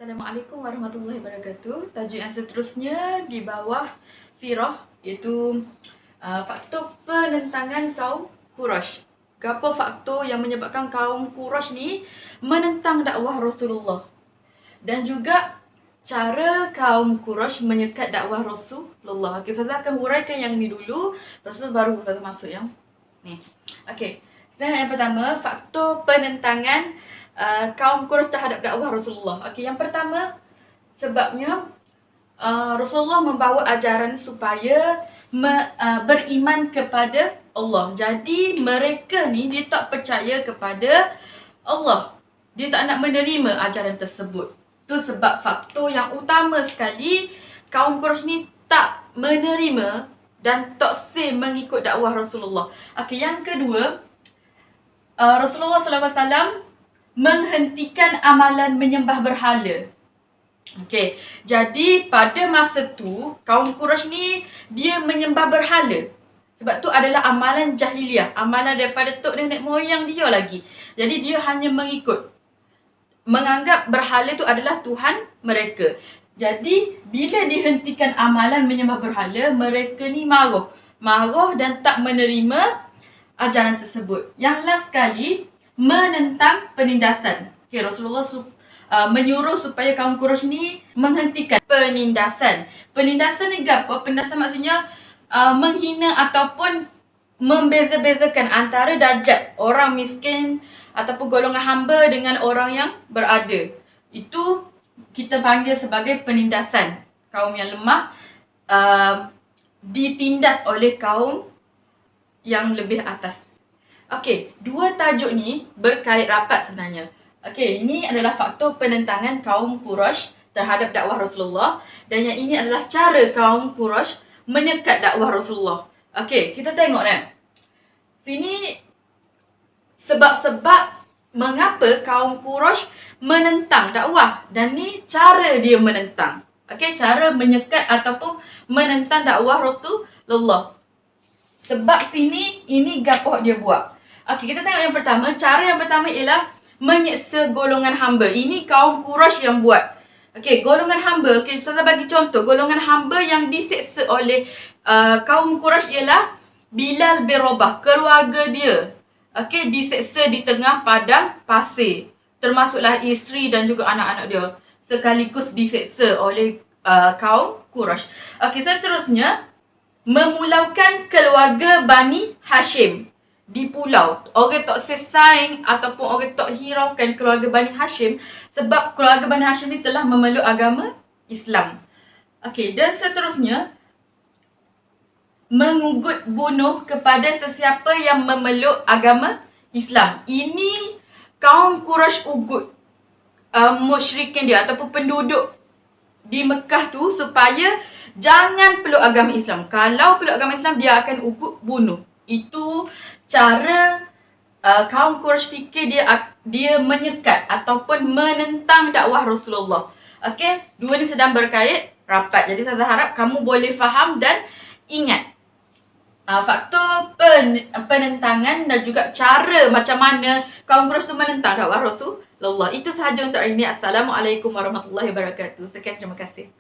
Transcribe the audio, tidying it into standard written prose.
Assalamualaikum warahmatullahi wabarakatuh. Tajuk yang seterusnya di bawah sirah iaitu faktor penentangan kaum Quraisy. Apa faktor yang menyebabkan kaum Quraisy ni menentang dakwah Rasulullah, dan juga cara kaum Quraisy menyekat dakwah Rasulullah. Okey, Ustazah akan huraikan yang ni dulu, lepas tu baru Ustazah masuk yang ni. Okey. Dan yang pertama, faktor penentangan kaum Quraisy terhadap dakwah Rasulullah. Okey, yang pertama sebabnya Rasulullah membawa ajaran supaya beriman kepada Allah. Jadi mereka ni dia tak percaya kepada Allah. Dia tak nak menerima ajaran tersebut. Itu sebab faktor yang utama sekali kaum Quraisy ni tak menerima dan tak sah mengikut dakwah Rasulullah. Okey, yang kedua, Rasulullah SAW menghentikan amalan menyembah berhala. Okey, jadi pada masa tu kaum Quraisy ni dia menyembah berhala. Sebab tu adalah amalan jahiliah, amalan daripada tok nenek moyang dia lagi. Jadi dia hanya menganggap berhala tu adalah Tuhan mereka. Jadi bila dihentikan amalan menyembah berhala, mereka ni marah dan tak menerima ajaran tersebut. Yang last sekali, menentang penindasan. Okay, Rasulullah menyuruh supaya kaum Quraisy ni menghentikan penindasan. Penindasan ni apa? Penindasan maksudnya menghina ataupun membeza-bezakan antara darjat orang miskin ataupun golongan hamba dengan orang yang berada. Itu kita panggil sebagai penindasan. Kaum yang lemah ditindas oleh kaum yang lebih atas. Okey, dua tajuk ni berkait rapat sebenarnya. Okey, ini adalah faktor penentangan kaum Quraisy terhadap dakwah Rasulullah, dan yang ini adalah cara kaum Quraisy menyekat dakwah Rasulullah. Okey, kita tengok kan. Sini sebab-sebab mengapa kaum Quraisy menentang dakwah, dan ni cara dia menentang. Okey, cara menyekat ataupun menentang dakwah Rasulullah. Sebab sini ini gapo dia buat. Okey, kita tengok yang pertama. Cara yang pertama ialah menyeksa golongan hamba. Ini kaum Quraisy yang buat. Okey, golongan hamba. Okey, Ustazah bagi contoh. Golongan hamba yang diseksa oleh kaum Quraisy ialah Bilal bin Rabah, keluarga dia. Okey, diseksa di tengah padang pasir. Termasuklah isteri dan juga anak-anak dia. Sekaligus diseksa oleh kaum Quraisy. Okey, seterusnya memulaukan keluarga Bani Hashim di pulau. Orang tak selesai ataupun orang tak hiraukan keluarga Bani Hashim sebab keluarga Bani Hashim ni telah memeluk agama Islam. Okey, dan seterusnya mengugut bunuh kepada sesiapa yang memeluk agama Islam. Ini kaum Quraisy ugut musyrikin dia ataupun penduduk di Mekah tu supaya jangan peluk agama Islam. Kalau peluk agama Islam, dia akan ugut bunuh. Itu cara kaum Quraisy fikir dia menyekat ataupun menentang dakwah Rasulullah. Okey, dua ni sedang berkait rapat. Jadi saya harap kamu boleh faham dan ingat faktor penentangan dan juga cara macam mana kaum Quraisy tu menentang dakwah Rasulullah. Itu sahaja untuk hari ini. Assalamualaikum warahmatullahi wabarakatuh. Sekian, terima kasih.